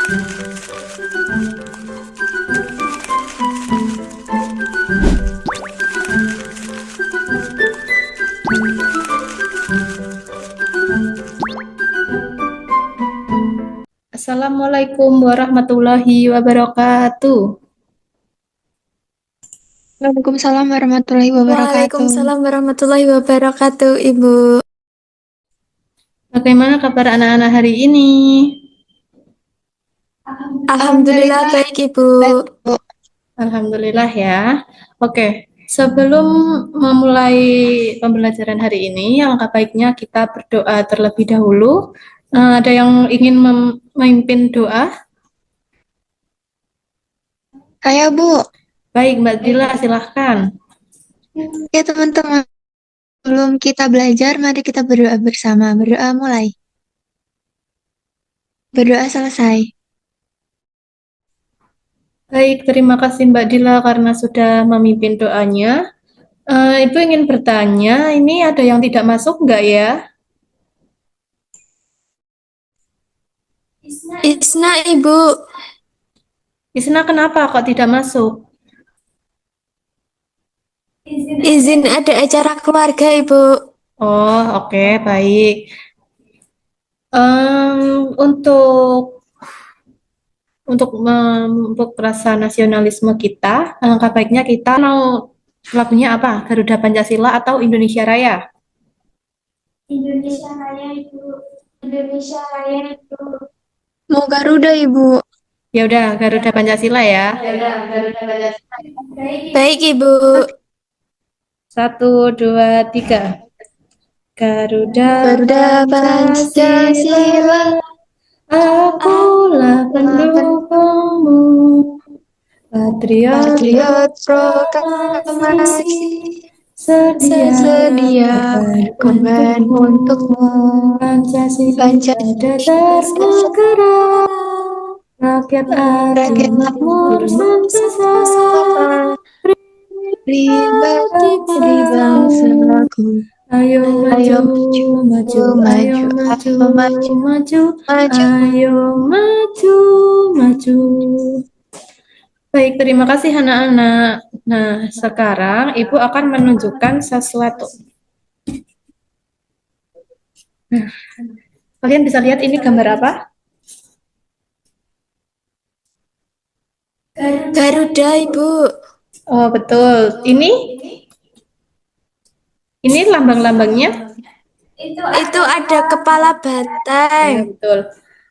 Assalamualaikum warahmatullahi wabarakatuh. Waalaikumsalam warahmatullahi wabarakatuh. Waalaikumsalam warahmatullahi wabarakatuh, Ibu. Bagaimana kabar anak-anak hari ini? Alhamdulillah baik, Ibu. Bu. Alhamdulillah ya. Oke, sebelum memulai pembelajaran hari ini, alangkah baiknya kita berdoa terlebih dahulu. Ada yang ingin memimpin doa? Saya Bu. Baik, Mbak Dila, silahkan. Ya teman-teman, sebelum kita belajar, mari kita berdoa bersama. Berdoa mulai. Berdoa selesai. Baik, terima kasih Mbak Dila karena sudah memimpin doanya. Ibu ingin bertanya, ini ada yang tidak masuk nggak ya? Isna, Ibu. Isna, kenapa kok tidak masuk? Izin ada acara keluarga, Ibu. Oh, oke, baik. Untuk memupuk rasa nasionalisme kita, alangkah baiknya kita mau lagunya apa? Garuda Pancasila atau Indonesia Raya? Indonesia Raya, Ibu. Indonesia Raya, Ibu. Mau Garuda, Ibu. Ya udah, Garuda Pancasila ya. Baik, Ibu. 1, 2, 3. Garuda Garuda Pancasila, akulah pendukungmu, patriot patriot proklamasi, sedia sedia berkorban untukmu. Pancasila dasar negara, rakyat adil makmur sentosa, Pribadi bangsaku. ayo Ayo maju, maju, ayo maju, maju, maju, maju. ayo maju, maju. Baik, terima kasih anak-anak. Nah, sekarang Ibu akan menunjukkan sesuatu. Nah, kalian bisa lihat ini gambar apa? Garuda, Ibu. Oh, betul. Ini lambang-lambangnya? Itu ada kepala Ya, banteng. betul.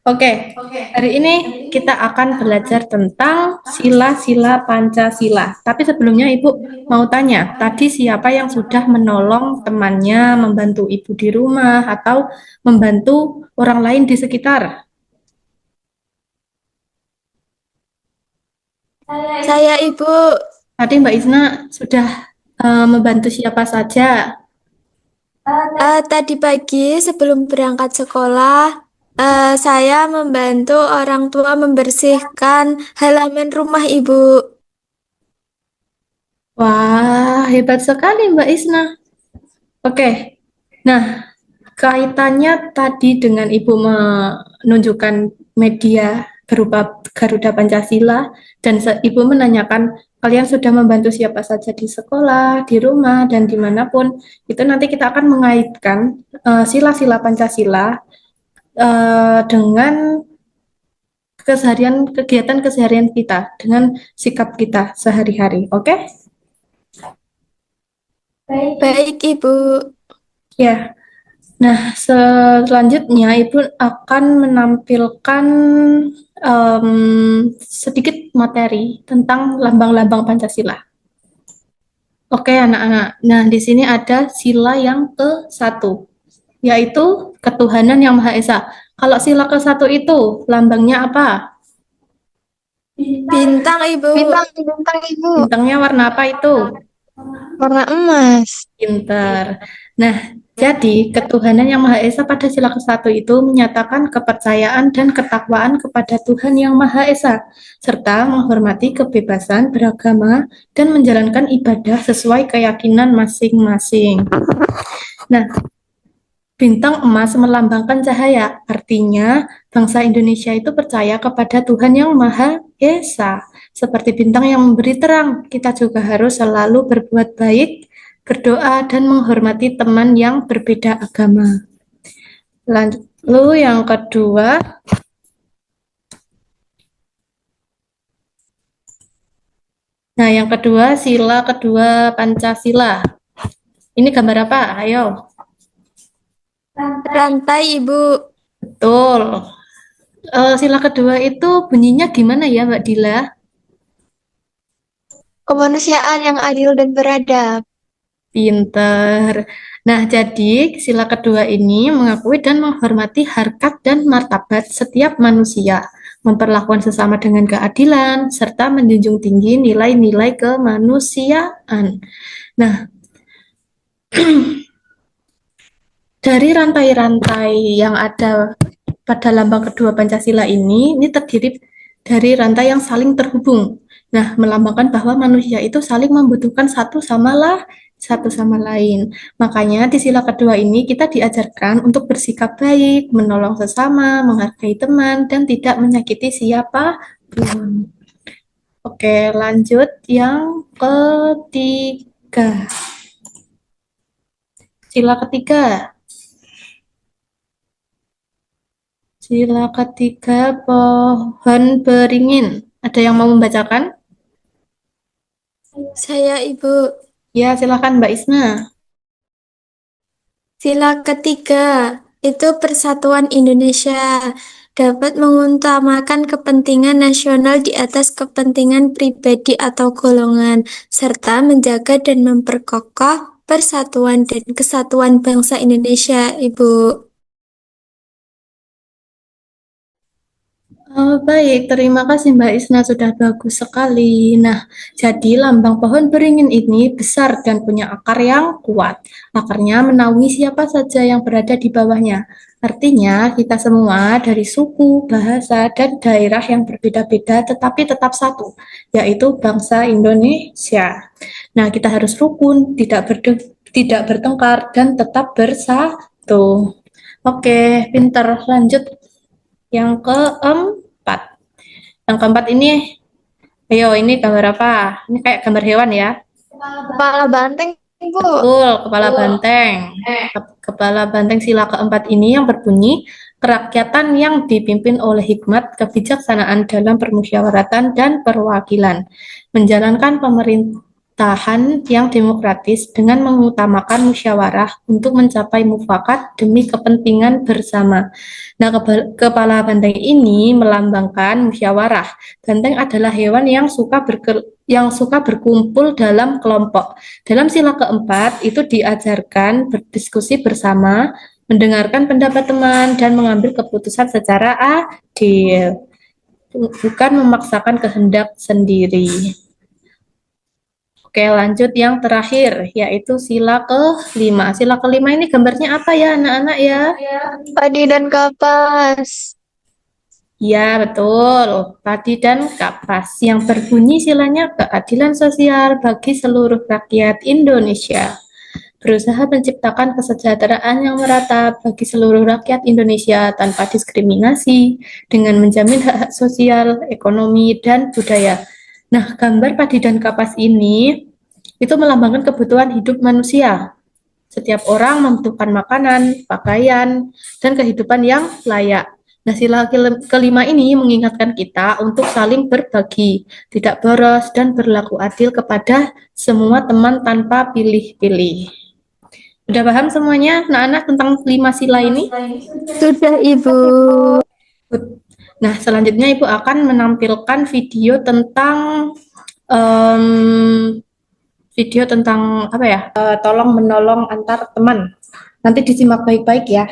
Oke, hari ini kita akan belajar tentang sila-sila Pancasila. Tapi sebelumnya Ibu mau tanya, tadi siapa yang sudah menolong temannya, membantu Ibu di rumah, atau membantu orang lain di sekitar? Saya, Ibu. Tadi Mbak Isna sudah membantu siapa saja? Tadi pagi sebelum berangkat sekolah, saya membantu orang tua membersihkan halaman rumah Ibu. Wah, hebat sekali Mbak Isna. Oke, nah kaitannya tadi dengan Ibu menunjukkan media berupa Garuda Pancasila dan Ibu menanyakan kalian sudah membantu siapa saja di sekolah, di rumah, dan dimanapun, itu nanti kita akan mengaitkan sila-sila Pancasila dengan kegiatan keseharian kita, dengan sikap kita sehari-hari. Oke? Baik, Ibu. Ya. Nah, selanjutnya Ibu akan menampilkan sedikit materi tentang lambang-lambang Pancasila. Oke, anak-anak. Nah, di sini ada sila yang ke-1, yaitu ketuhanan yang Maha Esa. Kalau sila ke-1 itu lambangnya apa? Bintang, Ibu. Bintang, Ibu. Bintangnya warna apa itu? Warna emas. Pintar. Nah, jadi ketuhanan yang Maha Esa pada sila ke-1 itu menyatakan kepercayaan dan ketakwaan kepada Tuhan yang Maha Esa, serta menghormati kebebasan beragama dan menjalankan ibadah sesuai keyakinan masing-masing. Nah, Bintang emas melambangkan cahaya, artinya bangsa Indonesia itu percaya kepada Tuhan yang Maha Esa. Seperti bintang yang memberi terang, kita juga harus selalu berbuat baik, berdoa, dan menghormati teman yang berbeda agama. Lalu yang kedua, sila kedua Pancasila. Ini gambar apa? Ayo. Rantai, Ibu. Betul. Sila kedua itu bunyinya gimana ya, Mbak Dila? Kemanusiaan yang adil dan beradab. Pinter. Nah, jadi sila kedua ini mengakui dan menghormati harkat dan martabat setiap manusia, memperlakukan sesama dengan keadilan, serta menjunjung tinggi nilai-nilai kemanusiaan. Nah, dari rantai-rantai yang ada pada lambang kedua Pancasila ini terdiri dari rantai yang saling terhubung. Nah, melambangkan bahwa manusia itu saling membutuhkan satu sama lain. Makanya di sila kedua ini kita diajarkan untuk bersikap baik, menolong sesama, menghargai teman, dan tidak menyakiti siapapun. Oke, lanjut yang ketiga. Sila ketiga. Sila ketiga pohon beringin. Ada yang mau membacakan? Saya, Ibu. Ya, silakan Mbak Isna. Sila ketiga itu Persatuan Indonesia dapat mengutamakan kepentingan nasional di atas kepentingan pribadi atau golongan, serta menjaga dan memperkokoh persatuan dan kesatuan bangsa Indonesia, Ibu. Oh, baik, terima kasih Mbak Isna, sudah bagus sekali. Nah, jadi lambang pohon beringin ini besar dan punya akar yang kuat. Akarnya menaungi siapa saja yang berada di bawahnya. Artinya, kita semua dari suku, bahasa, dan daerah yang berbeda-beda tetapi tetap satu, yaitu bangsa Indonesia. Nah, kita harus rukun, tidak bertengkar, dan tetap bersatu. Oke, pinter. Lanjut yang keempat. Yang keempat ini, ayo ini gambar apa? Ini kayak gambar hewan ya. Kepala banteng, Bu. Betul, kepala banteng. Kepala banteng sila keempat ini yang berbunyi kerakyatan yang dipimpin oleh hikmat kebijaksanaan dalam permusyawaratan dan perwakilan, menjalankan pemerintahan yang demokratis dengan mengutamakan musyawarah untuk mencapai mufakat demi kepentingan bersama. Nah, kepala banteng ini melambangkan musyawarah. Banteng adalah hewan yang suka berkumpul dalam kelompok. Dalam sila keempat itu diajarkan berdiskusi bersama, mendengarkan pendapat teman, dan mengambil keputusan secara adil, bukan memaksakan kehendak sendiri. Oke, lanjut yang terakhir, yaitu sila kelima. Sila kelima ini gambarnya apa ya, anak-anak ya? Padi dan kapas. Ya, betul. Padi dan kapas yang berbunyi silanya keadilan sosial bagi seluruh rakyat Indonesia. Berusaha menciptakan kesejahteraan yang merata bagi seluruh rakyat Indonesia tanpa diskriminasi dengan menjamin hak-hak sosial, ekonomi, dan budaya. Nah, gambar padi dan kapas ini itu melambangkan kebutuhan hidup manusia. Setiap orang membutuhkan makanan, pakaian, dan kehidupan yang layak. Nah, sila kelima ini mengingatkan kita untuk saling berbagi, tidak boros, dan berlaku adil kepada semua teman tanpa pilih-pilih. Udah paham semuanya, anak-anak, tentang 5 sila ini? Sudah, Ibu. Nah, selanjutnya Ibu akan menampilkan um, video tentang apa ya? Tolong menolong antar teman. Nanti disimak baik-baik ya.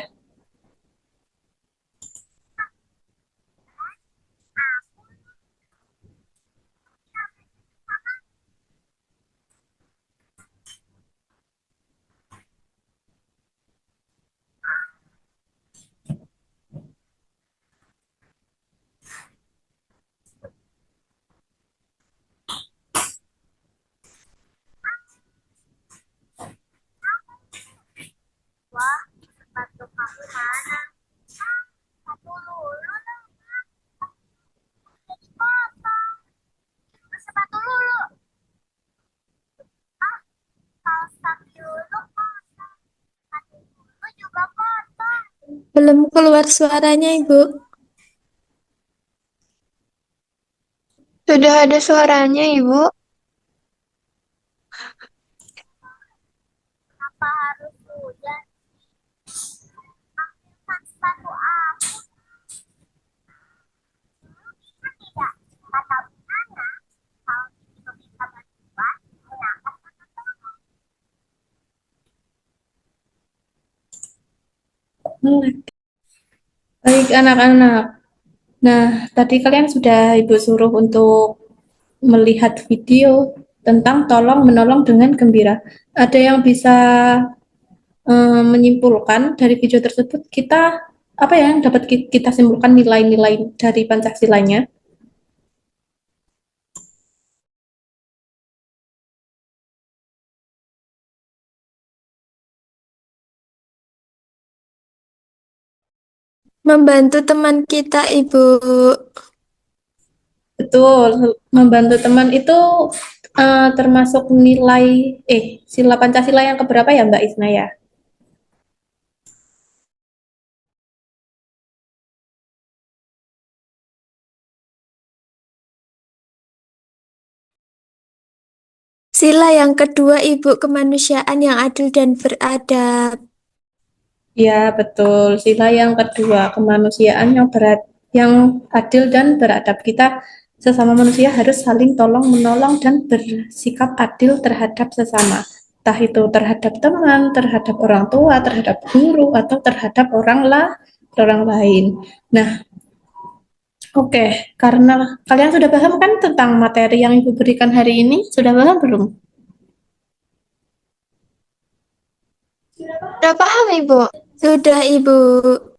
Belum keluar suaranya, Ibu. Sudah ada suaranya, Ibu. Baik anak-anak. Nah, tadi kalian sudah Ibu suruh untuk melihat video tentang tolong menolong dengan gembira. Ada yang bisa menyimpulkan dari video tersebut kita apa ya yang dapat kita simpulkan nilai-nilai dari Pancasilanya? Membantu teman kita, Ibu. Betul, membantu teman itu termasuk nilai sila Pancasila yang keberapa ya Mbak Isna ya? Sila yang kedua, Ibu, kemanusiaan yang adil dan beradab. Ya, betul. Sila yang kedua, kemanusiaan yang adil dan beradab. Kita sesama manusia harus saling tolong menolong dan bersikap adil terhadap sesama. Entah itu terhadap teman, terhadap orang tua, terhadap guru, atau terhadap orang lain. Nah, oke, karena kalian sudah paham kan tentang materi yang Ibu berikan hari ini? Sudah paham belum? Sudah paham, Ibu? Sudah, Ibu.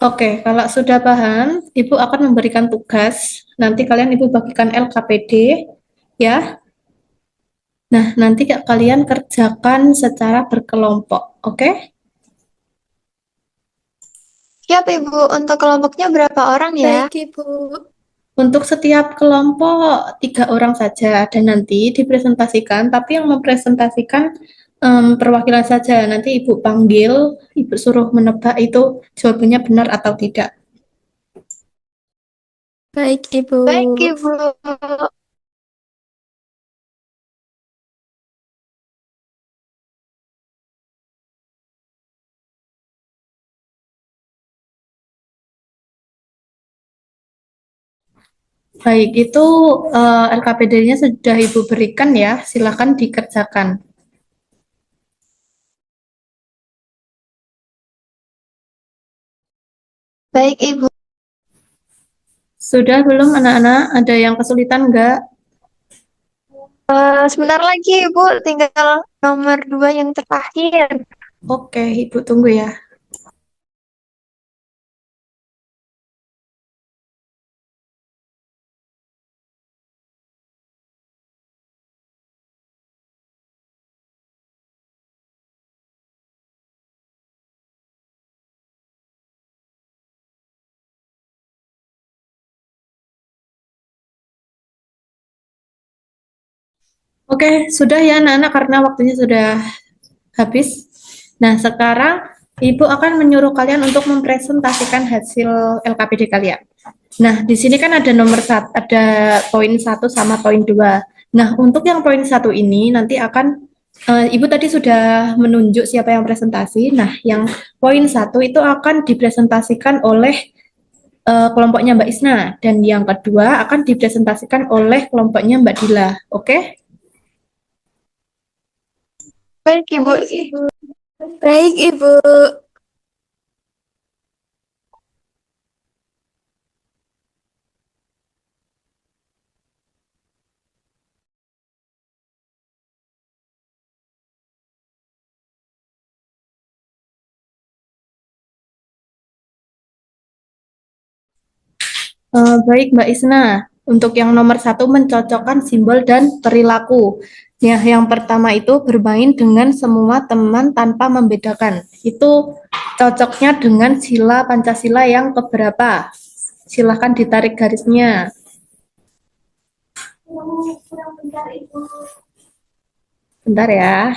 Oke, kalau sudah paham, Ibu akan memberikan tugas. Nanti kalian Ibu bagikan LKPD, ya. Nah, nanti kalian kerjakan secara berkelompok, oke? Siap, Ibu. Untuk kelompoknya berapa orang ya? Baik, Ibu. Untuk setiap kelompok 3 orang saja, dan nanti dipresentasikan, tapi yang mempresentasikan perwakilan saja. Nanti Ibu panggil, Ibu suruh menebak itu jawabannya benar atau tidak. Baik, Ibu. Baik, Ibu. Baik, itu LKPD-nya sudah Ibu berikan ya, silakan dikerjakan. Baik, Ibu. Sudah belum anak-anak? Ada yang kesulitan enggak? Sebentar lagi, Ibu. Tinggal nomor 2 yang terakhir. Oke, Ibu tunggu ya. Oke, sudah ya anak-anak karena waktunya sudah habis. Nah, sekarang Ibu akan menyuruh kalian untuk mempresentasikan hasil LKPD kalian. Nah, di sini kan ada ada poin 1 sama poin 2. Nah, untuk yang poin 1 ini nanti akan Ibu tadi sudah menunjuk siapa yang presentasi. Nah, yang poin 1 itu akan dipresentasikan oleh kelompoknya Mbak Isna dan yang kedua akan dipresentasikan oleh kelompoknya Mbak Dila. Oke? Baik, Ibu. Baik, Ibu. Baik Mbak Isna, untuk yang nomor 1 mencocokkan simbol dan perilaku. Ya, yang pertama itu bermain dengan semua teman tanpa membedakan. Itu cocoknya dengan sila Pancasila yang keberapa? Silahkan ditarik garisnya. Bentar ya.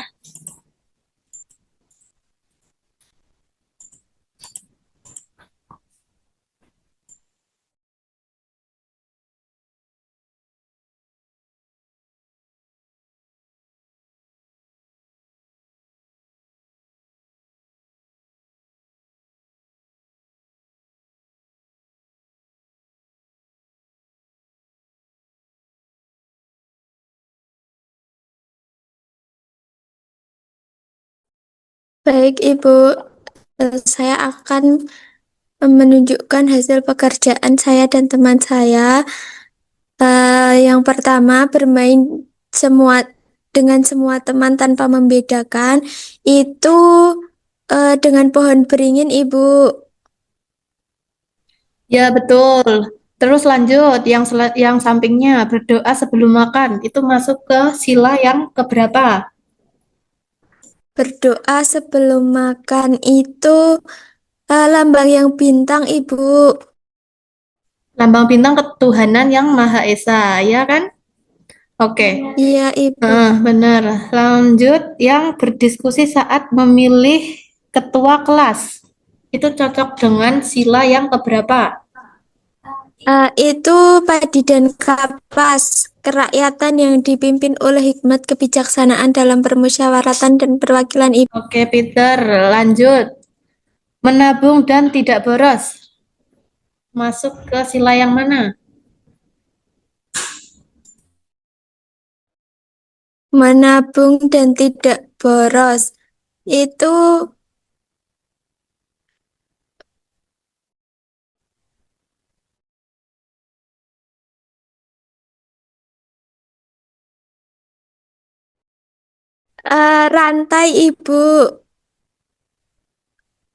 Baik, Ibu. Saya akan menunjukkan hasil pekerjaan saya dan teman saya. Yang pertama, bermain semua dengan semua teman tanpa membedakan. Itu dengan pohon beringin, Ibu. Ya, betul. Terus lanjut, yang sampingnya berdoa sebelum makan. Itu masuk ke sila yang keberapa? Berdoa sebelum makan itu lambang yang bintang, Ibu. Lambang bintang ketuhanan yang Maha Esa, ya kan? Oke. Iya, Ibu. Benar. Lanjut, yang berdiskusi saat memilih ketua kelas. Itu cocok dengan sila yang keberapa? Itu Padi dan Kapas, kerakyatan yang dipimpin oleh hikmat kebijaksanaan dalam permusyawaratan dan perwakilan, Ibu. Oke, Peter, lanjut. Menabung dan tidak boros. Masuk ke sila yang mana? Menabung dan tidak boros. Itu rantai, Ibu.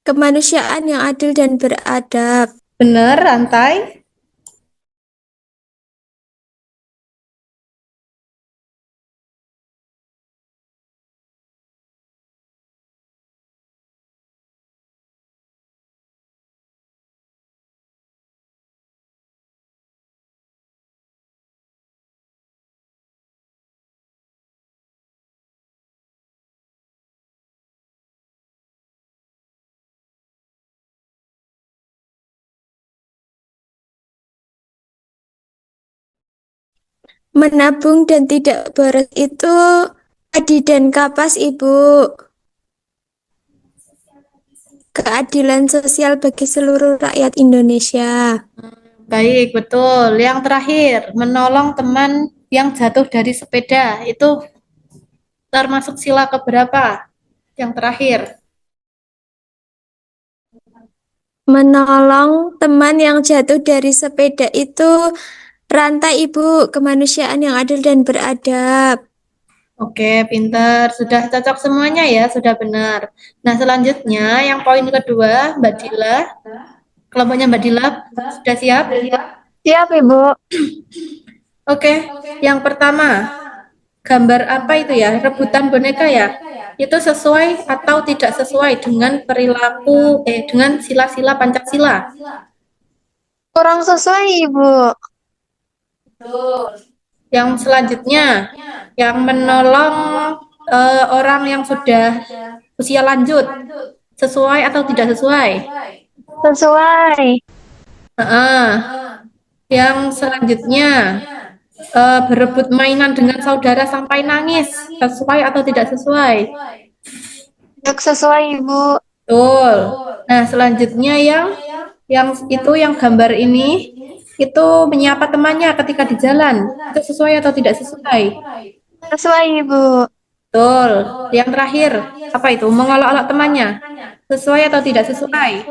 Kemanusiaan yang adil dan beradab. Benar, rantai. Menabung dan tidak boros itu Padi dan Kapas, Ibu. Keadilan sosial bagi seluruh rakyat Indonesia. Baik, betul. Yang terakhir, menolong teman yang jatuh dari sepeda. Itu termasuk sila keberapa? Yang terakhir. Menolong teman yang jatuh dari sepeda itu rantai, Ibu. Kemanusiaan yang adil dan beradab. Oke, pintar. Sudah cocok semuanya ya, sudah benar. Nah, selanjutnya yang poin kedua, Mbak Dila. Kelompoknya Mbak Dila sudah siap? Siap, Ibu. Oke, yang pertama, gambar apa itu ya? Rebutan boneka ya? Itu sesuai atau tidak sesuai dengan dengan sila-sila Pancasila? Kurang sesuai, Ibu. Yang selanjutnya, yang menolong orang yang sudah usia lanjut, sesuai atau tidak sesuai? Sesuai. Heeh. Yang selanjutnya, berebut mainan dengan saudara sampai nangis, sesuai atau tidak sesuai? Tidak sesuai, Ibu. Betul. Nah, selanjutnya yang gambar ini itu menyapa temannya ketika di jalan. Itu sesuai atau tidak sesuai? Sesuai, Ibu. Betul. Yang terakhir, apa itu? Mengolok-olok temannya. Sesuai atau tidak sesuai?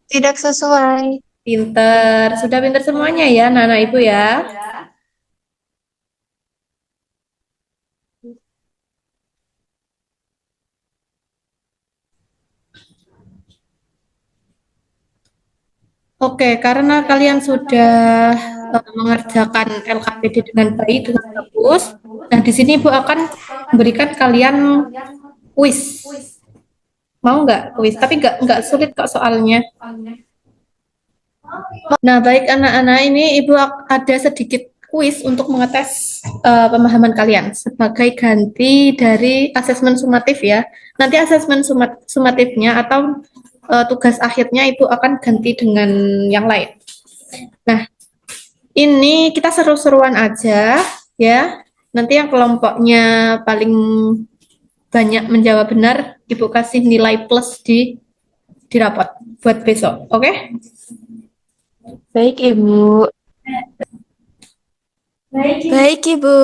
Tidak sesuai. Pinter. Sudah pinter semuanya ya, Nana Ibu ya. Oke, karena kalian sudah mengerjakan LKPD dengan baik, dengan bagus. Nah, di sini Ibu akan memberikan kalian kuis. Mau nggak kuis? Tapi nggak sulit kok soalnya. Nah, baik anak-anak, ini Ibu ada sedikit kuis untuk mengetes pemahaman kalian sebagai ganti dari asesmen sumatif ya. Nanti asesmen sumatifnya atau tugas akhirnya Ibu akan ganti dengan yang lain. Nah, ini kita seru-seruan aja ya. Nanti yang kelompoknya paling banyak menjawab benar, Ibu kasih nilai plus di rapot buat besok. Oke? Baik, Ibu. Baik, Ibu.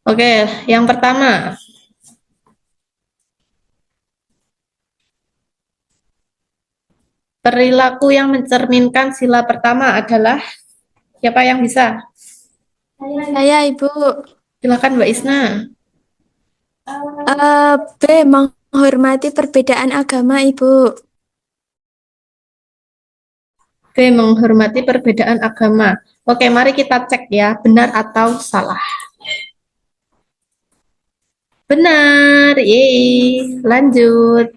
Oke, yang pertama. Perilaku yang mencerminkan sila pertama adalah siapa yang bisa? Saya, Ibu. Silakan Mbak Isna. B. Menghormati perbedaan agama, Ibu. B. Menghormati perbedaan agama. Oke, mari kita cek ya, benar atau salah. Benar, yeay. Lanjut.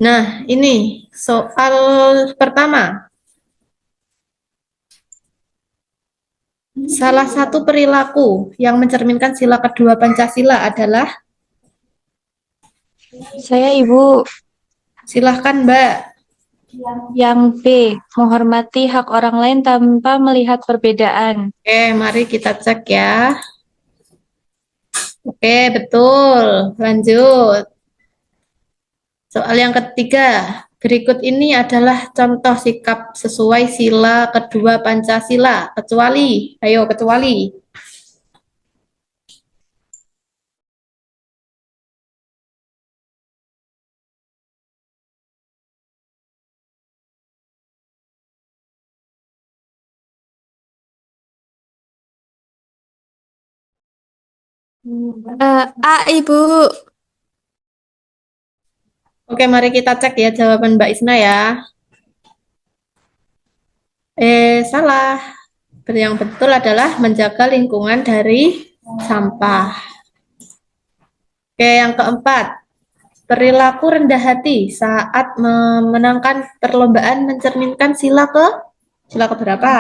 Nah, ini soal pertama. Salah satu perilaku yang mencerminkan sila kedua Pancasila adalah, Saya Ibu. silahkan Mbak. Yang B, menghormati hak orang lain tanpa melihat perbedaan. Oke, mari kita cek ya. Oke, betul. Lanjut. Soal yang ketiga. Berikut ini adalah contoh sikap sesuai sila kedua Pancasila. Kecuali, ayo kecuali. A, Ibu. Oke, mari kita cek ya jawaban Mbak Isna ya. Salah. Yang betul adalah menjaga lingkungan dari sampah. Oke, yang keempat. Perilaku rendah hati saat memenangkan perlombaan mencerminkan sila keberapa?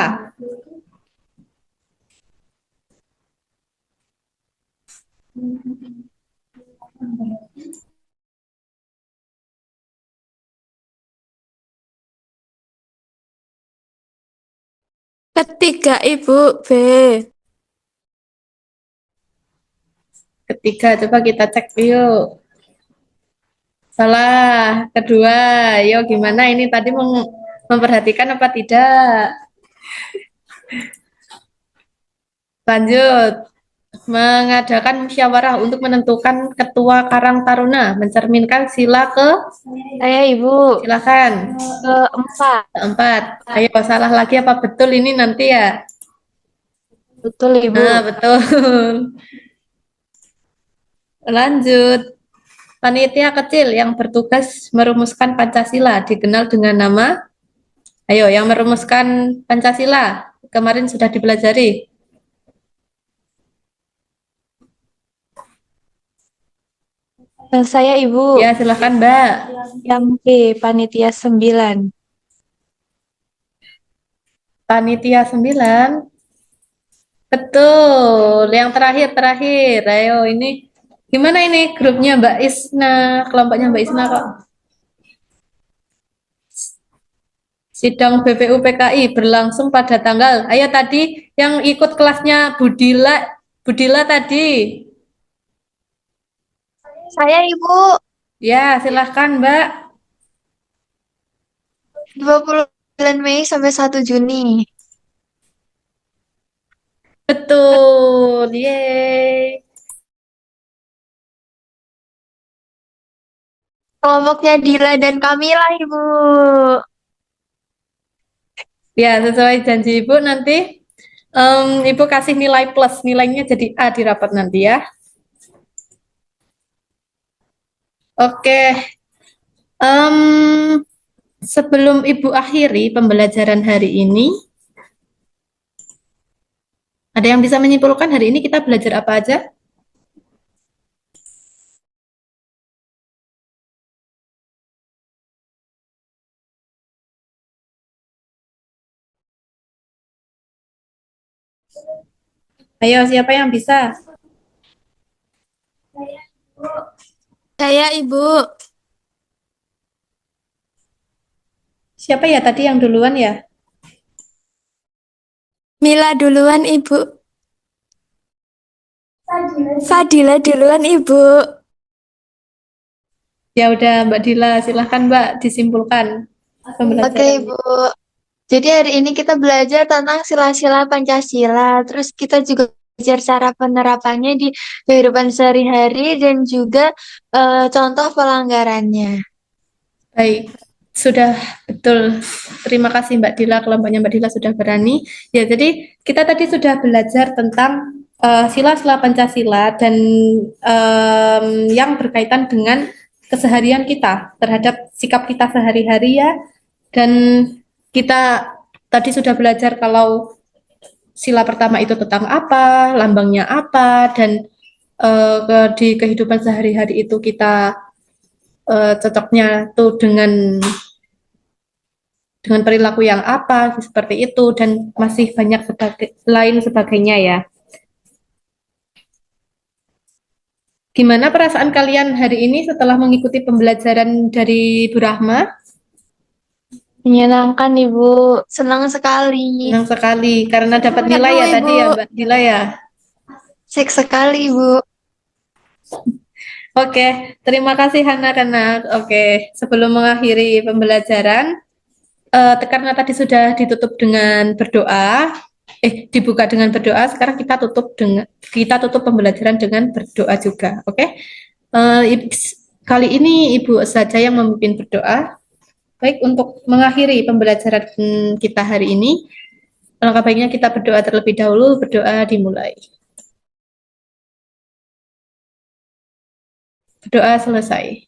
Ketiga, Ibu. B. Ketiga, coba kita cek yuk. Salah. Kedua, yuk gimana ini tadi memperhatikan apa tidak? Lanjut. Mengadakan musyawarah untuk menentukan ketua Karang Taruna, mencerminkan sila Saya Ibu. silakan. Keempat. Keempat. Ayo, salah lagi apa betul ini nanti ya? Betul Ibu. Nah, betul. Lanjut. Panitia kecil yang bertugas merumuskan Pancasila dikenal dengan nama, ayo, yang merumuskan Pancasila kemarin sudah dipelajari. Saya Ibu. Ya, silakan Mbak. Yang B, panitia 9. Panitia 9. Betul. Yang terakhir. Ayo, ini gimana ini grupnya Mbak Isna, kelompoknya Mbak Isna kok? Sidang BPU PKI berlangsung pada tanggal. Ayo tadi yang ikut kelasnya Budila tadi. Saya Ibu, Ya, silahkan Mbak. 29 Mei sampai 1 Juni. Betul. Yeay. Kelompoknya Dila dan Kamila, Ibu. Ya, sesuai janji Ibu nanti Ibu kasih nilai plus, nilainya jadi A di rapat nanti ya. Oke. Em, Sebelum Ibu akhiri pembelajaran hari ini, ada yang bisa menyimpulkan hari ini kita belajar apa aja? Ayo, siapa yang bisa? Saya, Ibu. Siapa ya tadi yang duluan ya? Mila duluan, Ibu. Fadila duluan, Ibu. Ya udah Mbak Dila, silahkan Mbak disimpulkan Oke, pembelajaran. Ibu. Jadi hari ini kita belajar tentang sila-sila Pancasila. Terus kita juga belajar cara penerapannya di kehidupan sehari-hari dan juga contoh pelanggarannya. Baik, sudah betul. Terima kasih Mbak Dila, kelompoknya Mbak Dila sudah berani. Ya, jadi kita tadi sudah belajar tentang sila-sila Pancasila dan yang berkaitan dengan keseharian kita terhadap sikap kita sehari-hari ya. Dan kita tadi sudah belajar kalau sila pertama itu tentang apa, lambangnya apa, dan di kehidupan sehari-hari itu kita cocoknya tuh dengan perilaku yang apa seperti itu dan masih banyak lain sebagainya ya. Gimana perasaan kalian hari ini setelah mengikuti pembelajaran dari Bu Rahma? Menyenangkan, Ibu. Senang sekali. Senang sekali karena dapat nilai ya tadi ya Mbak Dila ya. Sek sekali, Bu. Oke, terima kasih Hana. Oke, sebelum mengakhiri pembelajaran, karena tadi sudah ditutup dengan berdoa, dibuka dengan berdoa. Sekarang kita tutup pembelajaran dengan berdoa juga. Oke, kali ini Ibu saja yang memimpin berdoa. Baik, untuk mengakhiri pembelajaran kita hari ini, alangkah baiknya kita berdoa terlebih dahulu. Berdoa dimulai. Berdoa selesai.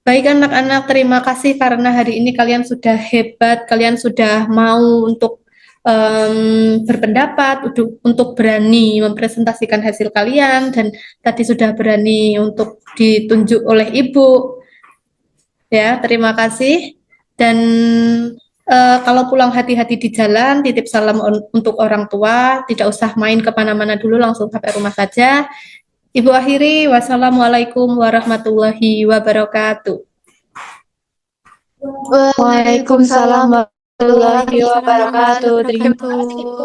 Baik anak-anak, terima kasih karena hari ini kalian sudah hebat, kalian sudah mau untuk berpendapat, untuk berani mempresentasikan hasil kalian, dan tadi sudah berani untuk ditunjuk oleh Ibu. Ya, terima kasih. Dan kalau pulang hati-hati di jalan, titip salam untuk orang tua, tidak usah main kemana-mana dulu, langsung sampai rumah saja. Ibu akhiri, wassalamualaikum warahmatullahi wabarakatuh. Waalaikumsalam warahmatullahi wabarakatuh.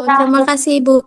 Terima kasih, Ibu.